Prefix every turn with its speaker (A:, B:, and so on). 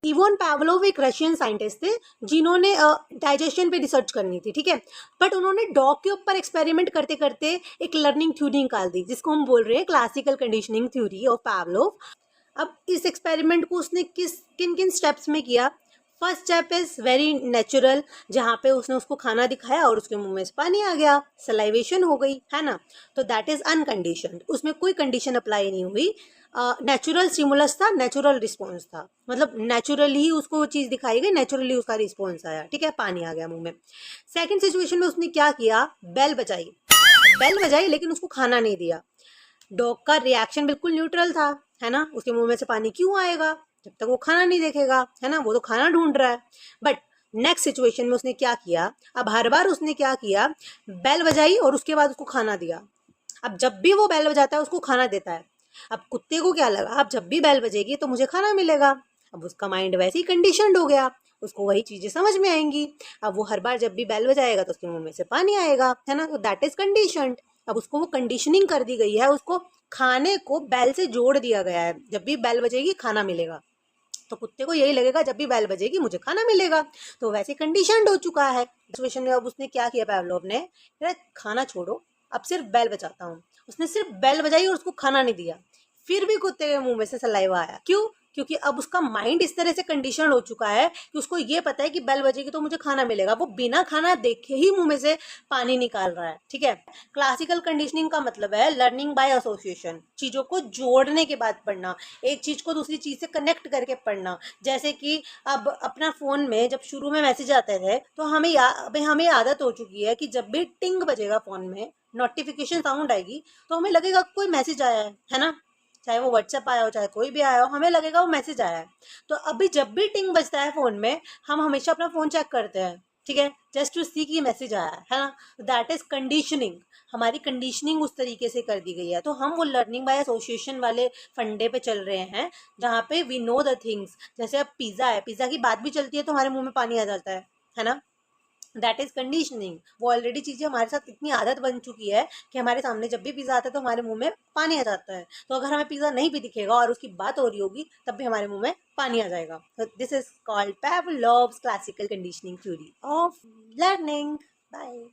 A: Yvonne Pavlov एक Russian scientist थे जिन्होंने डाइजेशन पे रिसर्च करनी थी, ठीक है, बट उन्होंने डॉग के ऊपर एक्सपेरिमेंट करते करते एक लर्निंग थ्योरी निकाल दी जिसको हम बोल रहे हैं classical conditioning theory of Pavlov. अब इस एक्सपेरिमेंट को उसने किन किन स्टेप्स में किया। First step is very natural, जहाँ पे उसने उसको खाना दिखाया और उसके मुंह में से पानी आ गया, सलाइवेशन हो गई, है ना। तो दैट इज अनकंडीशनड, उसमें कोई कंडीशन अप्लाई नहीं हुई। नेचुरल स्टिमुलस था, नेचुरल रिस्पॉन्स था, मतलब नेचुरली ही उसको वो चीज़ दिखाई गई, नेचुरली उसका रिस्पॉन्स आया, ठीक है, पानी आ गया मुंह में। सेकेंड सिचुएशन में उसने क्या किया, बेल बजाई, बेल बजाई लेकिन उसको खाना नहीं दिया। डॉग का रिएक्शन बिल्कुल न्यूट्रल था, है ना, उसके मुंह में से पानी क्यों आएगा, जब तक वो खाना नहीं देखेगा, है ना, वो तो खाना ढूंढ रहा है। बट नेक्स्ट सिचुएशन में उसने क्या किया, अब हर बार उसने क्या किया, बेल बजाई और उसके बाद उसको खाना दिया। अब जब भी वो बेल बजाता है उसको खाना देता है। अब कुत्ते को क्या लगा, अब जब भी बेल बजेगी तो मुझे खाना मिलेगा। अब उसका माइंड वैसे ही कंडीशनड हो गया, उसको वही चीजें समझ में आएंगी। अब वो हर बार जब भी बेल बजाएगा तो उसके मुंह में से पानी आएगा, है ना, तो दैट इज कंडीशनड। अब उसको वो कंडीशनिंग कर दी गई है, उसको खाने को बेल से जोड़ दिया गया है, जब भी बेल बजेगी खाना मिलेगा। तो कुत्ते को यही लगेगा जब भी बेल बजेगी मुझे खाना मिलेगा, तो वैसे कंडीशनड हो चुका है सिचुएशन में। अब उसने क्या किया पावलोव ने, खाना छोड़ो, अब सिर्फ बेल बजाता हूँ। उसने सिर्फ बेल बजाई और उसको खाना नहीं दिया, फिर भी कुत्ते के मुंह में से सलाइवा आया। क्यों, क्योंकि अब उसका माइंड इस तरह से कंडीशन हो चुका है कि उसको ये पता है कि बेल बजेगी तो मुझे खाना मिलेगा, वो बिना खाना देखे ही मुंह में से पानी निकाल रहा है, ठीक है। क्लासिकल कंडीशनिंग का मतलब है लर्निंग बाय एसोसिएशन, चीजों को जोड़ने के बाद पढ़ना, एक चीज को दूसरी चीज से कनेक्ट करके पढ़ना। जैसे कि अब अपना फोन में जब शुरू में मैसेज आते थे तो हमें आदत हो चुकी है कि जब भी टिंग बजेगा फोन में, नोटिफिकेशन साउंड आएगी, तो हमें लगेगा कोई मैसेज आया है ना, चाहे वो व्हाट्सएप आया हो चाहे कोई भी आया हो, हमें लगेगा वो मैसेज आया है। तो अभी जब भी टिंग बजता है फोन में, हम हमेशा अपना फोन चेक करते हैं, ठीक है, जस्ट टू सी कि मैसेज आया है ना। दैट इज कंडीशनिंग, हमारी कंडीशनिंग उस तरीके से कर दी गई है। तो हम वो लर्निंग बाय एसोसिएशन वाले फंडे पे चल रहे हैं, जहाँ पे वी नो द थिंग्स। जैसे अब पिज्जा है, पिज्जा की बात भी चलती है तो हमारे मुंह में पानी आ जाता है ना। दैट इज कंडीशनिंग, वो ऑलरेडी चीजें हमारे साथ इतनी आदत बन चुकी है कि हमारे सामने जब भी पिज्जा आता है तो हमारे मुंह में पानी आ जाता है। तो अगर हमें पिज्जा नहीं भी दिखेगा और उसकी बात हो रही होगी तब भी हमारे मुंह में पानी आ जाएगा। तो this is called Pavlov's classical conditioning theory of learning. Bye.